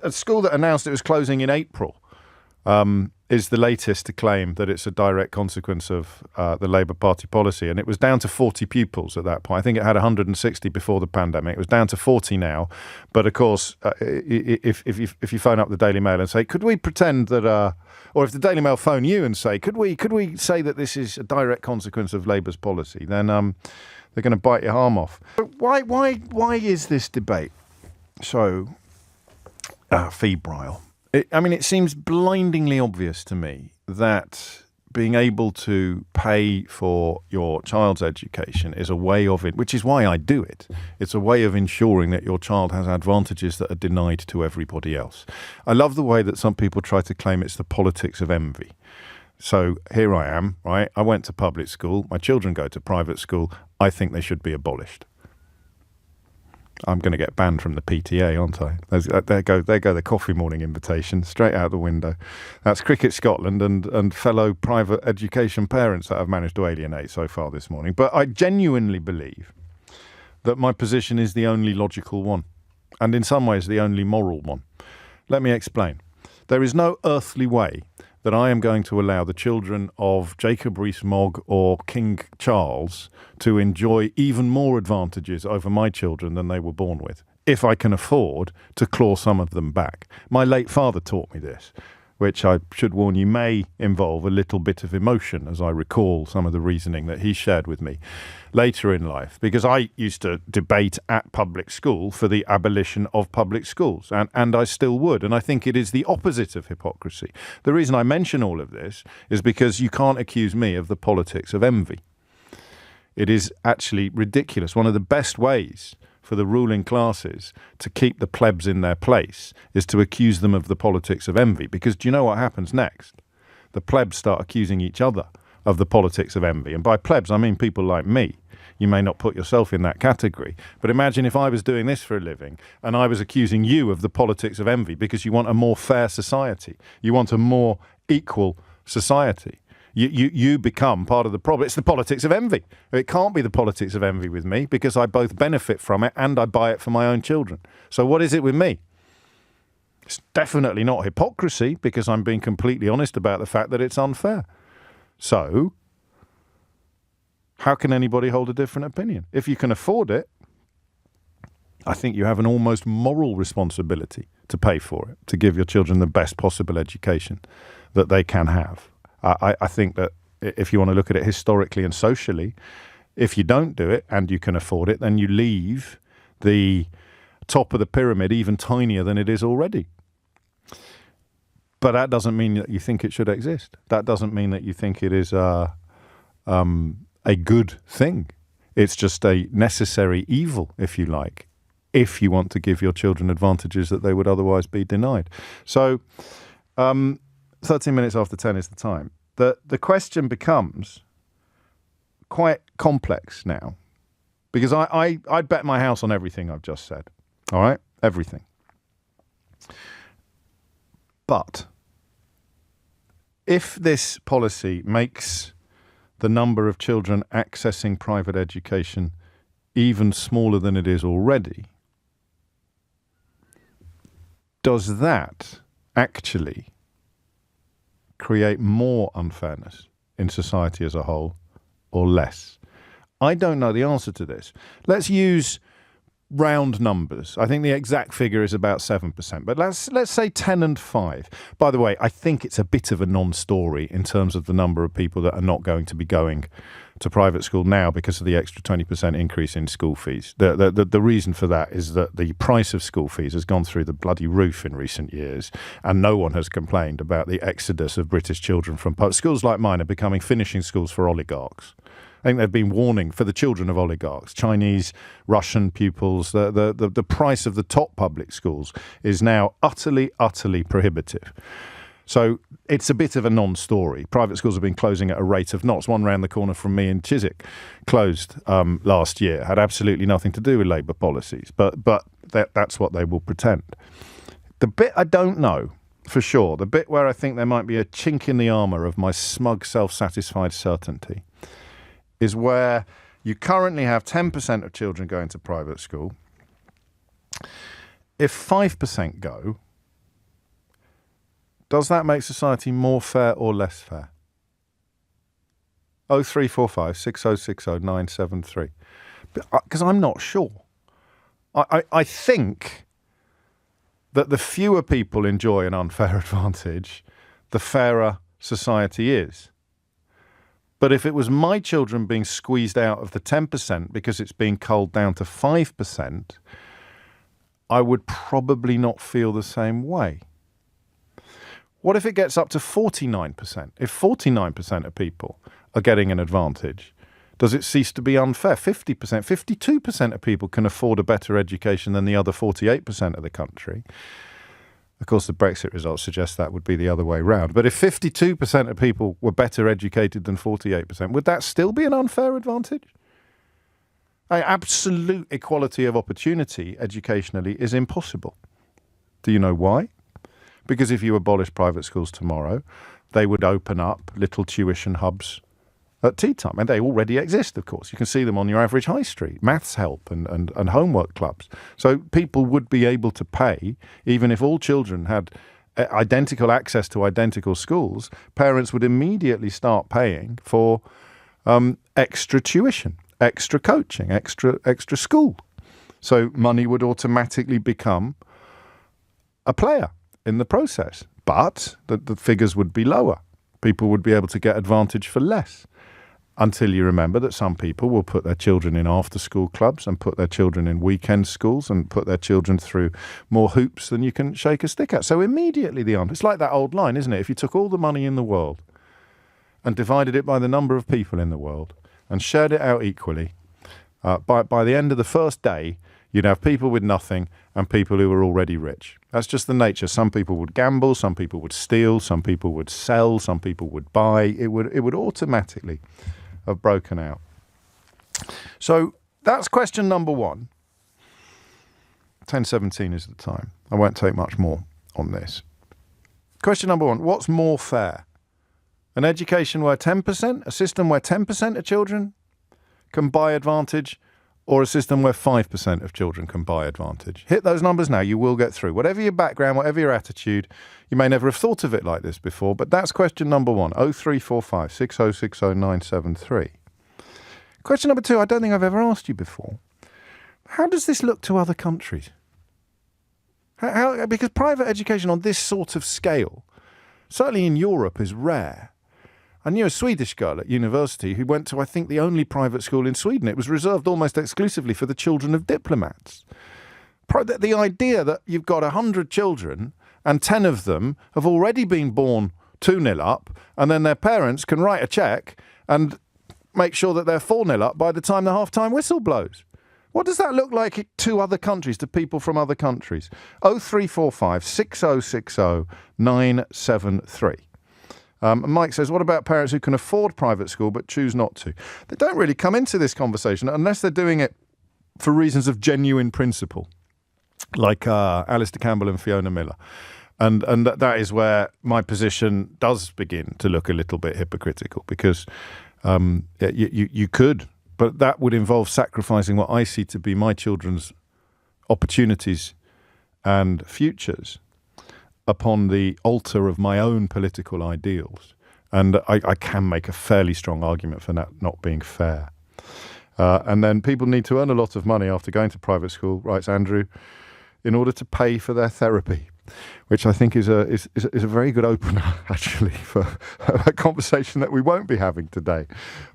a school that announced it was closing in April is the latest to claim that it's a direct consequence of the Labour Party policy. And it was down to 40 pupils at that point. I think it had 160 before the pandemic. It was down to 40 now. But of course, if you phone up the Daily Mail and say, could we pretend that, or if the Daily Mail phone you and say, could we say that this is a direct consequence of Labour's policy, then they're going to bite your arm off. Why is this debate so febrile? It seems blindingly obvious to me that being able to pay for your child's education is a way of it, which is why I do it. It's a way of ensuring that your child has advantages that are denied to everybody else. I love the way that some people try to claim it's the politics of envy. So here I am, right? I went to public school. My children go to private school. I think they should be abolished. I'm going to get banned from the PTA, aren't I? There go the coffee morning invitation, straight out the window. That's Cricket Scotland and fellow private education parents that I've managed to alienate so far this morning. But I genuinely believe that my position is the only logical one, and in some ways the only moral one. Let me explain. There is no earthly way that I am going to allow the children of Jacob Rees-Mogg or King Charles to enjoy even more advantages over my children than they were born with, if I can afford to claw some of them back. My late father taught me this, which I should warn you may involve a little bit of emotion as I recall some of the reasoning that he shared with me later in life, because I used to debate at public school for the abolition of public schools, and I still would, and I think it is the opposite of hypocrisy. The reason I mention all of this is because you can't accuse me of the politics of envy. It is actually ridiculous. One of the best ways for the ruling classes to keep the plebs in their place is to accuse them of the politics of envy. Because do you know what happens next? The plebs start accusing each other of the politics of envy. And by plebs, I mean people like me. You may not put yourself in that category. But imagine if I was doing this for a living and I was accusing you of the politics of envy because you want a more fair society. You want a more equal society. You become part of the problem. It's the politics of envy. It can't be the politics of envy with me because I both benefit from it and I buy it for my own children. So what is it with me? It's definitely not hypocrisy because I'm being completely honest about the fact that it's unfair. So how can anybody hold a different opinion? If you can afford it, I think you have an almost moral responsibility to pay for it, to give your children the best possible education that they can have. I think that if you want to look at it historically and socially, if you don't do it and you can afford it, then you leave the top of the pyramid even tinier than it is already. But that doesn't mean that you think it should exist. That doesn't mean that you think it is a good thing. It's just a necessary evil, if you like, if you want to give your children advantages that they would otherwise be denied. So 13 minutes after 10 is the time. The question becomes quite complex now because I'd bet my house on everything I've just said. All right? Everything. But if this policy makes the number of children accessing private education even smaller than it is already, does that actually create more unfairness in society as a whole or less? I don't know the answer to this. Let's use round numbers. I think the exact figure is about 7%, but let's say 10 and 5. By the way, I think it's a bit of a non-story in terms of the number of people that are not going to be going to private school now because of the extra 20% increase in school fees. The reason for that is that the price of school fees has gone through the bloody roof in recent years, and no one has complained about the exodus of British children from schools like mine are becoming finishing schools for oligarchs. I think they've been warning for the children of oligarchs, Chinese, Russian pupils. The price of the top public schools is now utterly, utterly prohibitive. So it's a bit of a non-story. Private schools have been closing at a rate of knots. One round the corner from me in Chiswick closed last year. Had absolutely nothing to do with Labour policies, but that's what they will pretend. The bit I don't know for sure, the bit where I think there might be a chink in the armour of my smug, self-satisfied certainty, is where you currently have 10% of children going to private school. If 5% go, Does that make society more fair or less fair? 0345 6060 973. Because I'm not sure. I think that the fewer people enjoy an unfair advantage, the fairer society is. But if it was my children being squeezed out of the 10% because it's being culled down to 5%, I would probably not feel the same way. What if it gets up to 49%? If 49% of people are getting an advantage, does it cease to be unfair? 50%, 52% of people can afford a better education than the other 48% of the country. Of course, the Brexit results suggest that would be the other way round. But if 52% of people were better educated than 48%, would that still be an unfair advantage? Absolute equality of opportunity educationally is impossible. Do you know why? Because if you abolish private schools tomorrow, they would open up little tuition hubs at tea time. And they already exist, of course. You can see them on your average high street, maths help and homework clubs. So people would be able to pay, even if all children had identical access to identical schools, parents would immediately start paying for extra tuition, extra coaching, extra school. So money would automatically become a player in the process. But the figures would be lower. People would be able to get advantage for less. Until you remember that some people will put their children in after-school clubs and put their children in weekend schools and put their children through more hoops than you can shake a stick at. So immediately it's like that old line, isn't it? If you took all the money in the world and divided it by the number of people in the world and shared it out equally, by the end of the first day, you'd have people with nothing and people who were already rich. That's just the nature. Some people would gamble, some people would steal, some people would sell, some people would buy. It would automatically have broken out. So that's question number one. 10:17 is the time. I won't take much more on this. Question number one, what's more fair? An education where 10%, a system where 10% of children can buy advantage, or a system where 5% of children can buy advantage? Hit those numbers now, you will get through. Whatever your background, whatever your attitude, you may never have thought of it like this before, but that's question number one, 0345 6060 973. Question number two, I don't think I've ever asked you before. How does this look to other countries? Because private education on this sort of scale, certainly in Europe, is rare. I knew a Swedish girl at university who went to, I think, the only private school in Sweden. It was reserved almost exclusively for the children of diplomats. The idea that you've got 100 children and 10 of them have already been born 2-0 up, and then their parents can write a cheque and make sure that they're 4-0 up by the time the half-time whistle blows. What does that look like to other countries, to people from other countries? 0345 6060 973. Mike says, what about parents who can afford private school but choose not to? They don't really come into this conversation unless they're doing it for reasons of genuine principle, like Alistair Campbell and Fiona Miller. And that is where my position does begin to look a little bit hypocritical, because you could, but that would involve sacrificing what I see to be my children's opportunities and futures upon the altar of my own political ideals. And I can make a fairly strong argument for that not being fair. And then people need to earn a lot of money after going to private school, writes Andrew, in order to pay for their therapy, which I think is a very good opener, actually, for a conversation that we won't be having today,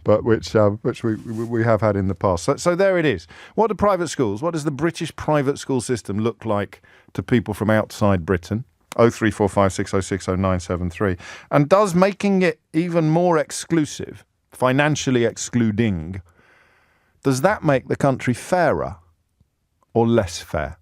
but which we have had in the past. So there it is. What does the British private school system look like to people from outside Britain? 0345 6060 973. And does making it even more exclusive, financially excluding, does that make the country fairer or less fair?